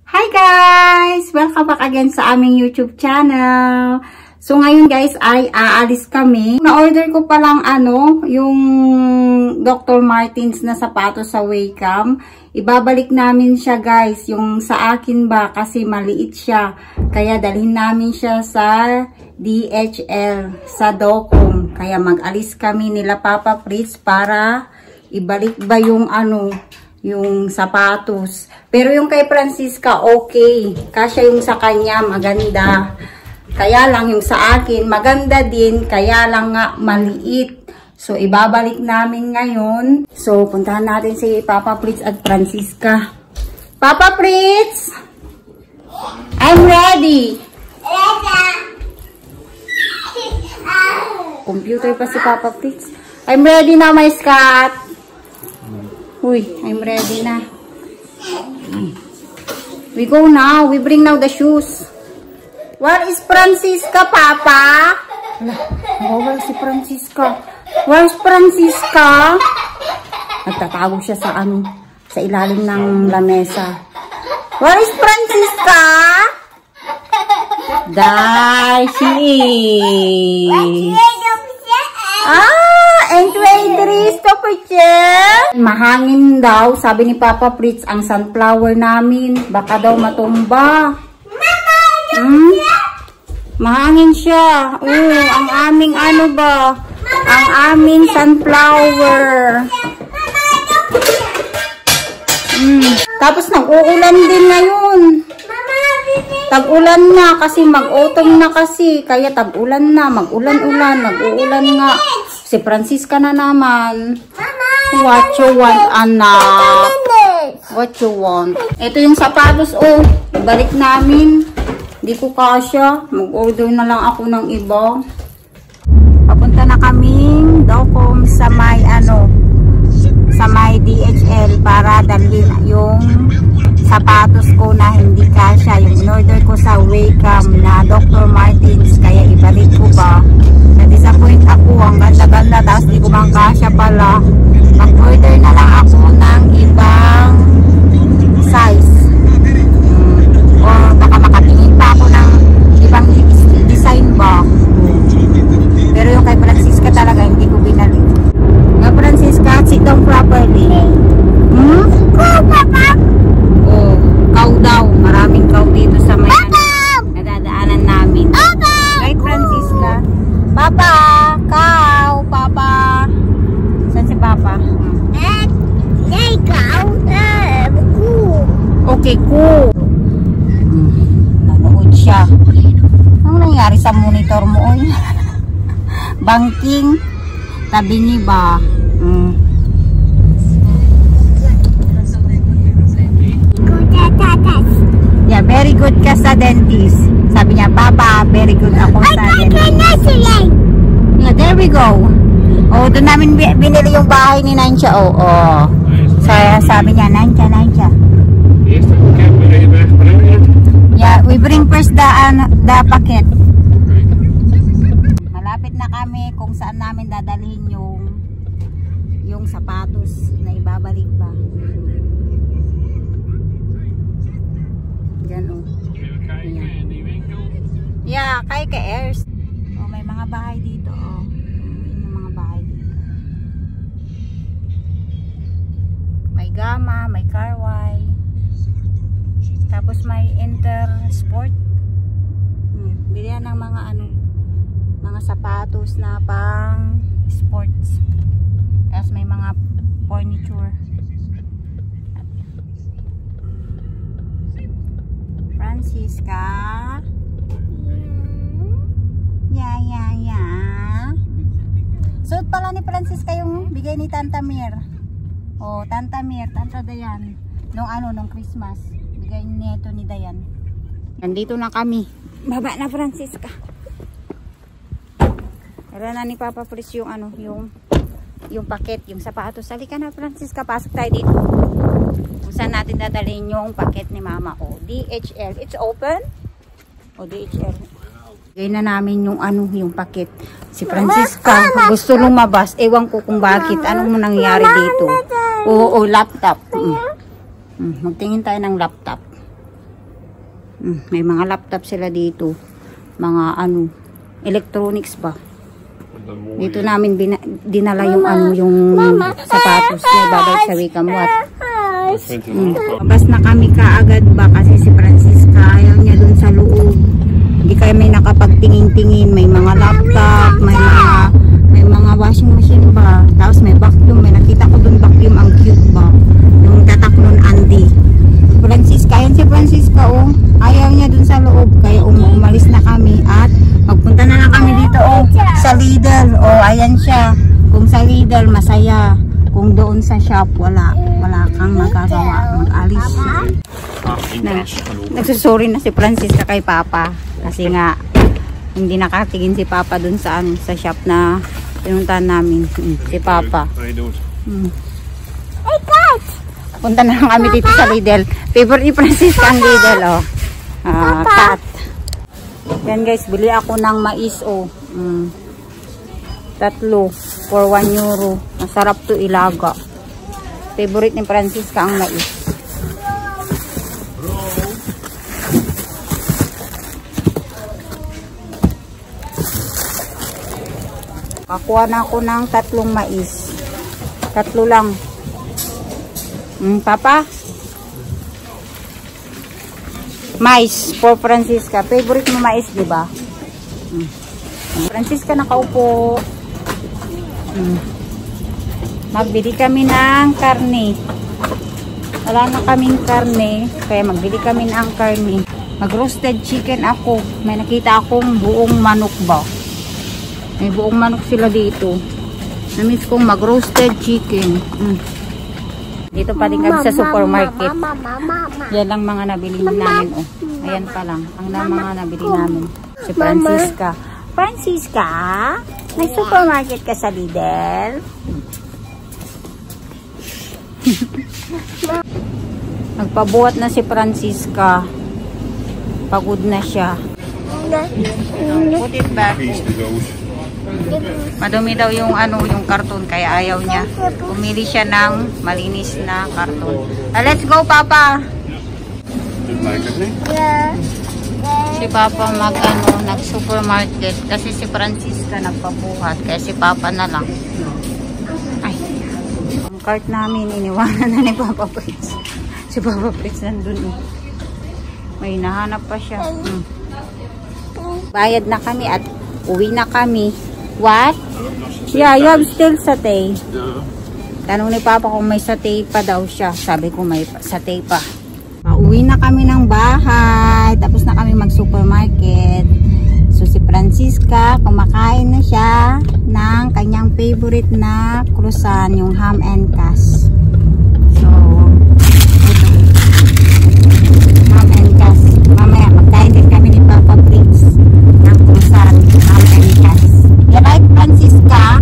Hi guys! Welcome back again sa aming YouTube channel. So ngayon guys ay aalis kami. Na-order ko palang yung Dr. Martens na sapatos sa Wacom. Ibabalik namin siya guys. Yung sa akin ba kasi maliit siya. Kaya dalhin namin siya sa DHL sa Docom. Kaya mag-alis kami nila Papa Fritz para ibalik ba yung yung sapatos. Pero yung kay Francisca, okay. Kasya yung sa kanya, maganda. Kaya lang yung sa akin, maganda din. Kaya lang nga, maliit. So, ibabalik namin ngayon. So, puntahan natin si Papa Fritz at Francisca. Papa Fritz! I'm ready! Computer pa si Papa Fritz. I'm ready na, my Scott. Uy, I'm ready na. We go now. We bring now the shoes. Where is Francisca, Papa? Where si Francisca? Where's Francisca? Nagtatago siya sa sa ilalim ng lamesa. Where is Francisca? There she is. Mahangin daw, sabi ni Papa Fritz, ang sunflower namin. Baka daw matumba. Mahangin siya. Ang aming ang aming sunflower. Tapos nag-uulan din ngayon. Tag-ulan na kasi mag-autumn na kasi. Kaya tag-ulan na, mag-ulan-ulan, nag-uulan nga. Si Francisca na naman. What you want, anak? What you want? Ito yung sapatos, ibalik namin. Hindi ko kasya. Mag-order na lang ako ng iba. Papunta na kaming Docom sa may sa may DHL para dalhin yung sapatos ko na hindi kasya. Yung in-order ko sa Wacom na Dr. Martens. Kaya ibalik ko ba? Na-disappoint ako. Ang ganda-ganda. Tapos di ko bang kasya pala. Mag-order na lang ako ng ibang size. O baka makatingin pa ako ng ibang design ba. Pero yung kay Francisca talaga hindi ko binalik. Nga Francisca, sit down properly. Cow daw. Maraming cow dito sa may nadadaanan namin. Right, Francisca? Papa! Cow! Papa! Saan si Papa? Okay, cool. Nanood siya. Ano nangyari sa monitor mo? Banking. Tabi ni ba? Yeah, very good ka sa dentist. Sabi niya, Papa, very good ako sa dentist. Yeah, there we go. Doon namin binili yung bahay ni Nansha. Sabi niya, Nansha. Yeah, we bring first the packet. Malapit na kami kung saan namin dadalhin yung sapatos na ibabalik ba. Yan Yeah, kay Airs. May mga bahay dito yung mga bahay dito. May Gama, may Carway. Tapos may Intersport. Bilihan ng mga mga sapatos na pang sports. Tapos may mga furniture. Francisca. Yeah. Suot pala ni Francisca yung bigay ni Tanta Mir. Tanta Dayan. Nung Christmas. Bigay nito ni Dayan. Nandito na kami. Baba na Francisca. Tara na ni Papa Fritz yung yung paket, yung sapatos. Halika na Francisca, pasok tayo dito. Kung saan natin dadalhin yung paket ni Mama. DHL. It's open? DHL. Bigay na namin yung paket. Si Francisca gusto lumabas. Ewan ko kung bakit. Anong nangyari dito? Laptop. Magtingin tayo ng laptop. May mga laptop sila dito. Mga ano, electronics ba? Dito namin dinala yung yung sapatos na ibabalik sa Wikamwat. Labas na kami kaagad ba kasi si Francisca ayaw niya dun sa loob. Hindi kami nakapagtingin-tingin. May mga laptop, may mga washing machine ba. Tapos may vacuum. May nakita ko dun vacuum, ang cute ba. Yung tatak nun Andy. Francisca, ayan si Francisca oh. Ayaw niya dun sa loob. Kaya umalis na kami at magpunta na lang kami dito oh. Sa Lidl. Oh, ayan siya. Kung sa Lidl, masaya. Kung doon sa shop, wala kang magagawa. Mag-alis. Nagsusorry na si Francisca kay Papa. Kasi nga, hindi nakatingin si Papa dun sa shop na pinuntahan namin. Si Papa. Punta na lang kami dito sa Lidl. Favorite ni Francisca ang Lidl, oh. Cat. Yan guys, bili ako ng mais, oh. 3 for 1 euro. Masarap to ilaga. Favorite ni Francisca ang mais. Pakuha na ako ng 3 mais. 3 lang. Papa? Mais for Francisca. Favorite mo mais, di ba? Francisca nakaupo. Magbili kami ng karne. Wala na kaming karne, kaya magbili kami ng karne. Mag-roasted chicken ako. May nakita akong buong manok ba? May buong manok sila dito. Namiss kong mag-roasted chicken. Dito pa din kami sa supermarket. Yan lang mga nabili namin. Oh. Ayan pa lang. Ang mga nabili namin. Si Francisca. Francisca? May supermarket ka sa Lidl? Nagpabuhat na si Francisca. Pagod na siya. Put it back. Madumi daw yung yung karton kaya ayaw niya. Pumili siya ng malinis na karton. Let's go, Papa. Si Papa nag-supermarket kasi si Francisca nagpabuhat kaya si Papa na lang. Ay. Ang cart namin iniwanan na ni Papa Fritz. Si Papa Fritz nandun. May nahanap pa siya. Bayad na kami at uwi na kami. What? Yeah, you have still satay. Tanong ni Papa kung may satay pa daw siya. Sabi ko may satay pa. Pauwi na kami ng bahay. Tapos na kami mag-supermarket. So si Francisca, kumakain na siya ng kanyang favorite na croissant, yung ham and cas. So, ito. Ham and cas. Mamaya, magkain din kami ni Papa Fritz ng croissant, ham and cas. You like Francisca?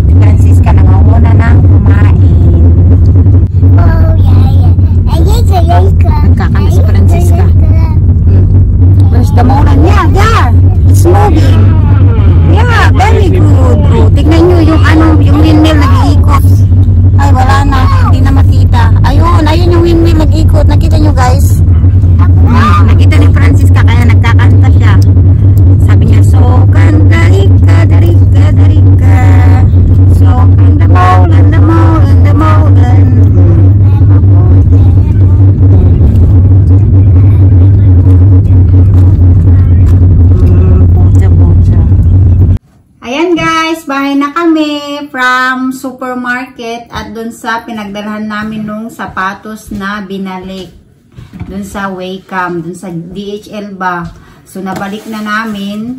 Si Francisca nangunguna ng kumain. Oh, yeah. Nagkakano si Francisca. Where's the moran? Yeah, there. It's moving. Yeah, very good. Oh, tignan nyo yung windmill nag-iikot. Ay, wala na. Hindi na makita. Ayun yung windmill nag-iikot. Nakita nyo guys? Nakita ni Francisca kaya nagkakanta siya. Sabi niya, so kanta rika, darika, darika. So kanta maulan, the maulan, the maulan. Ayan guys, bahay na kami from supermarket at dun sa pinagdalhan namin nung sapatos na binalik. Dun sa Wacom, dun sa DHL ba. So nabalik na namin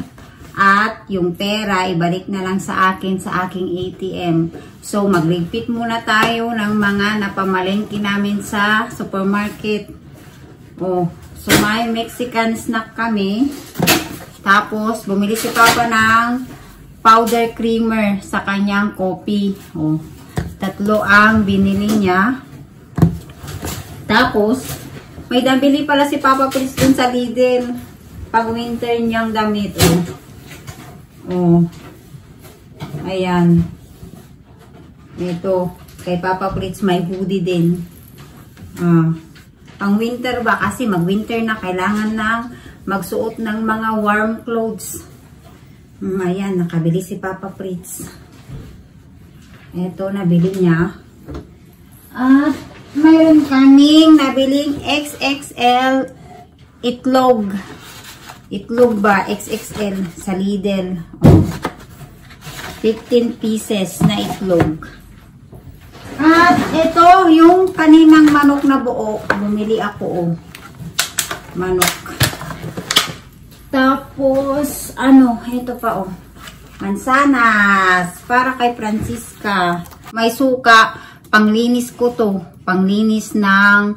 at yung pera ibalik na lang sa akin sa aking ATM. So magligpit muna tayo ng mga napamalengke namin sa supermarket. Oh, so may Mexican snack kami. Tapos bumili si Papa ng powder creamer sa kanyang coffee. Oh, 3 ang binili niya. Tapos, may nabili pala si Papa Fritz dun sa Lidl. Pag winter niyang damit. Oh. Ayan. Ito. Kay Papa Fritz may hoodie din. Pang winter ba? Kasi mag-winter na. Kailangan na magsuot ng mga warm clothes. Ayan, nakabili si Papa Fritz. Ito, nabili niya. At mayroon kaming nabiling XXL itlog. Itlog ba? XXL sa Lidl. 15 pieces na itlog. At ito, yung kaninang manok na buo. Bumili ako, manok. Tapos, ito pa, mansanas. Para kay Francisca. May suka. Panglinis ko to. Panglinis ng,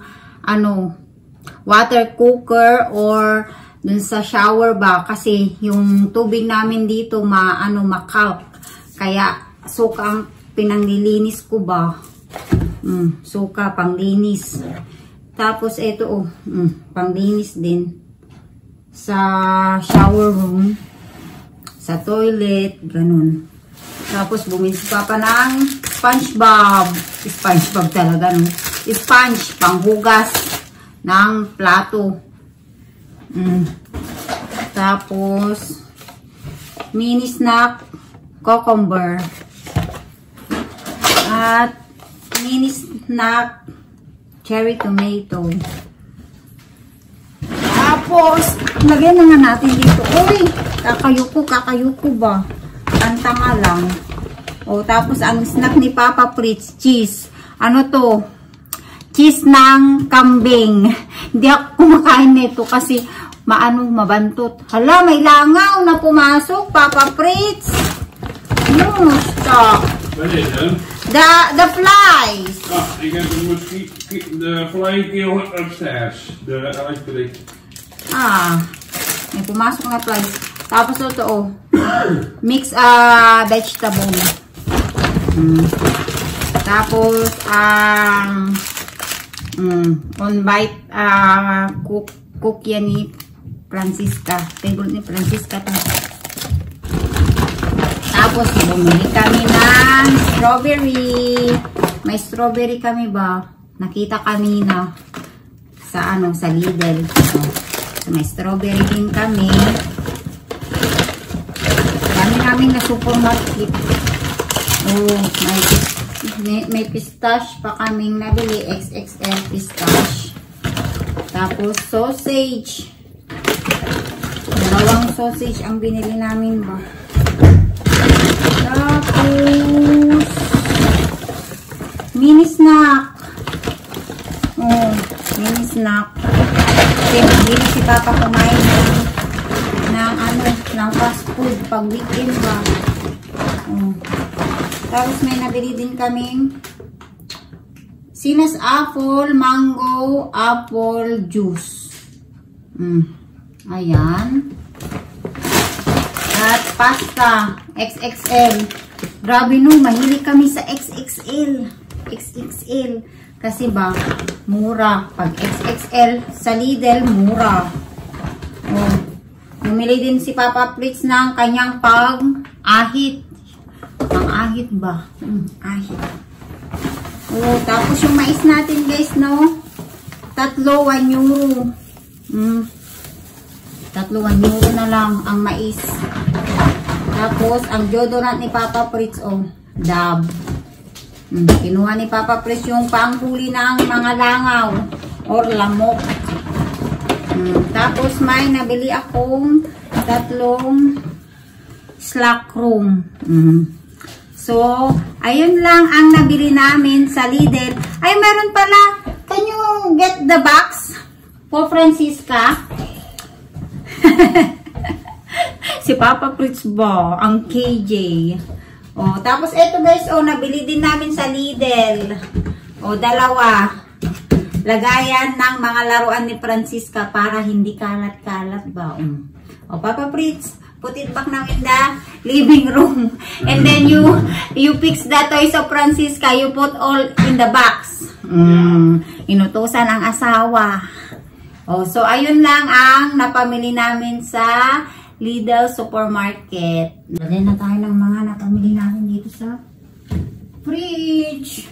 water cooker or dun sa shower ba. Kasi, yung tubig namin dito, makalk. Kaya, suka ang pinanglilinis ko ba. Suka, panglinis. Tapos, ito, panglinis din. Sa shower room. Sa toilet, ganun. Tapos, bumili si Papa ng SpongeBob. SpongeBob talaga, no? Sponge, panghugas ng plato. Tapos, mini snack, cucumber. At, mini snack, cherry tomato. Tapos, lagyan na nga natin dito. Uy, kakayuko ba? Kanta nga lang. Tapos, ang snack ni Papa Fritz, cheese. Ano to? Cheese ng kambing. Hindi ako kumakain nito kasi mabantot. Hala, may langaw na pumasok, Papa Fritz. Stop. Wat is het? The flies. Ik heb de flykill upstairs. De elektrik. May pumasok na flies. Tapos ito, mix vegetable. Tapos, on bite, cook yan ni Francisca. Favorite ni Francisca to. Tapos, bumili kami ng strawberry. May strawberry kami ba? Nakita kanina sa sa Lidl. So, may strawberry din kami. Dami namin na supermarket. May pistache pa kaming nabili. XXL pistache. Tapos, sausage. Dalawang sausage ang binili namin ba? Tapos, mini snack. Mini snack. Kasi magbili si Papa kumain ng fast food pag weekend ba. Tapos may nabili din kaming Sinas apple, mango, apple juice. Ayan. At pasta, XXL. Grabe no, mahilig kami sa XXL. XXL. Kasi ba, mura. Pag XXL sa Lidl, mura. Bumili din si Papa Fritz ng kanyang pang-ahit. Pang-ahit ba? Ahit. Tapos yung mais natin guys, no? 1 euro. 1 euro na lang ang mais. Tapos, ang deodorant ni Papa Fritz, Dove. Kinuha ni Papa Fritz yung panghuli ng mga langaw or lamok. Tapos, may nabili akong 3 slack room. So, ayun lang ang nabili namin sa Lidl. Ay, meron pala. Can you get the box for Francisca? Si Papa Fritz ba? Ang KJ. Tapos ito guys, nabili din namin sa Lidl. 2. Lagayan ng mga laruan ni Francisca para hindi kalat-kalat ba? Papa Fritz, put it back now in the living room. And then you fix the toys of Francisca. You put all in the box. Inutusan ang asawa. So ayun lang ang napamili namin sa Lidl Supermarket. Dali na tayo ng mga napamili namin dito sa fridge.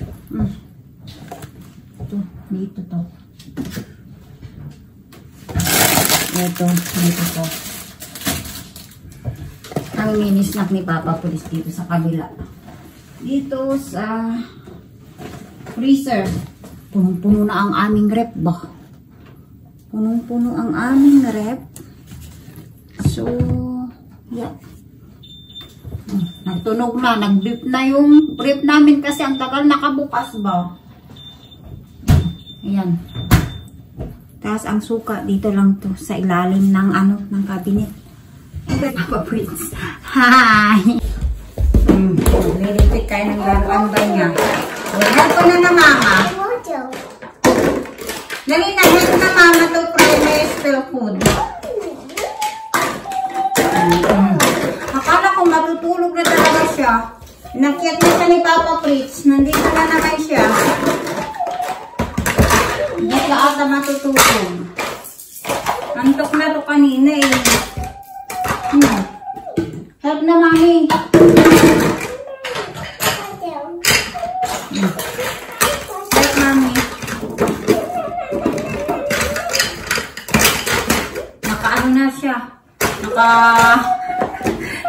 Ito, dito to. Ito to. Ang mini snack ni Papa Pulis dito sa kabila. Dito sa freezer. Punong-puno na ang aming rep ba? Punong-puno ang aming rep. So, yeah. Nagtunog na. Nag-beep na yung rep namin kasi ang tagal nakabukas ba? Ayan. Tapos ang suka dito lang to sa ilalim ng ng cabinet. Okay, Papa Prince. Hi! Lilipit kayo ng laruan ba niya? Wala ko na mama. Dali na, help na mama to primary spell food. Akala ko matutulog na talaga siya. Nakyat na siya ni Papa Prince. Nandito na naman siya. Hindi ka ata matutulog. Antok na to kanina eh. Help na mami. Help mami. Nakaano na siya.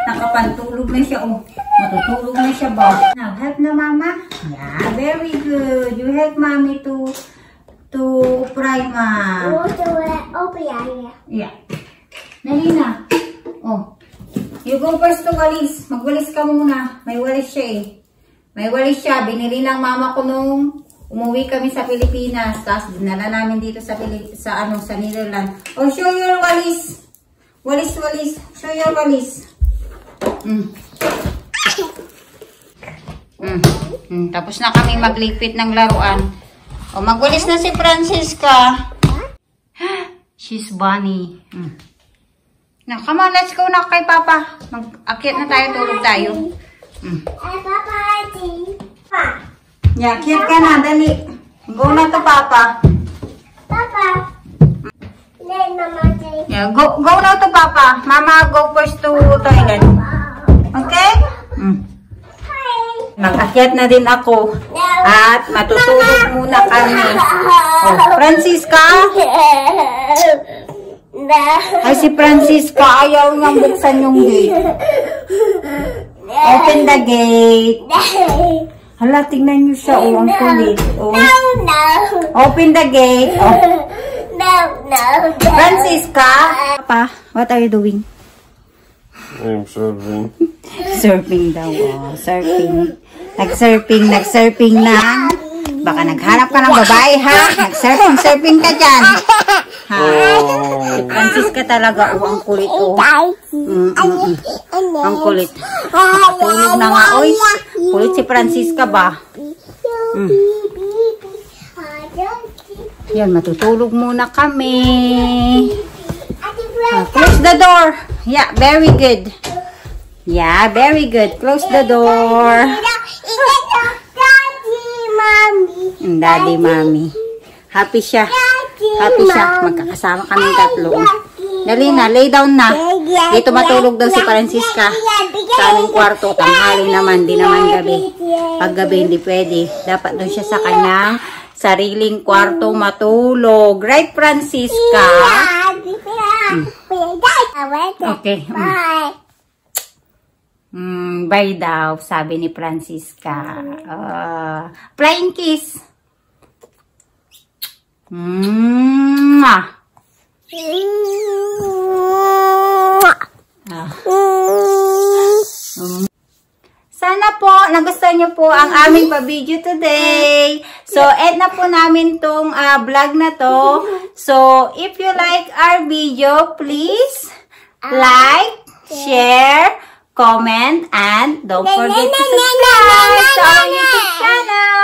Nakapantulog na siya. Oh, matutulog na siya ba? Now, help na mama. Yeah, very good. You help mommy to prima. Yeah. Dali na. Oh. You go first to walis. Magwalis ka muna. May walis siya eh. May walis siya. Binili ng mama ko nung umuwi kami sa Pilipinas. Tapos dinala namin dito sa Netherlands. Oh, show your walis. Walis. Show your walis. Tapos na kami maglipit ng laruan. O, magwalis na si Francisca. She's bunny. Now, come on, let's go na kay Papa. Mag-akyat na tayo, tulog tayo. Yeah, akyat ka na, dali. Go na to, Papa. Yeah, go na to, Papa. Mama, go first to toilet. Okay? Mag-akyat na din ako. At matutulog muna kami. Oh, Francisca? Ay, si Francisca, ayaw niyang buksan yung gate. Open the gate. Hala, tingnan niyo siya. Oh, ang kulit. Oh. Open the gate. Oh. Francisca? Papa, what are you doing? I'm surfing. Surfing daw. Oh, surfing. Nag-surfing na. Baka naghanap ka ng babae, ha? Nag-surfing ka dyan. Ha? Si Francisca talaga. Oh, ang kulit. Oh. Ang kulit. Tulog na nga. Oy, kulit si Francisca ba? Yan, matutulog muna kami. Close the door. Yeah, very good. Yeah, very good. Close the door. Daddy, mommy. Happy siya. Happy siya. Magkakasama kami tatlo. Dali na, lay down na. Dito matulog daw si Francisca. Sa aming kwarto. Tanghali naman, di naman gabi. Pag gabi hindi pwede. Dapat doon siya sa kanyang sariling kwarto matulog. Right, Francisca? Okay. Bye daw, sabi ni Francisca. Flying kiss. Sana po nagustuhan niyo po ang aming pa-video today. So, end na po namin tong vlog na to. So, if you like our video, please like, share, comment, and don't forget to subscribe to our YouTube channel.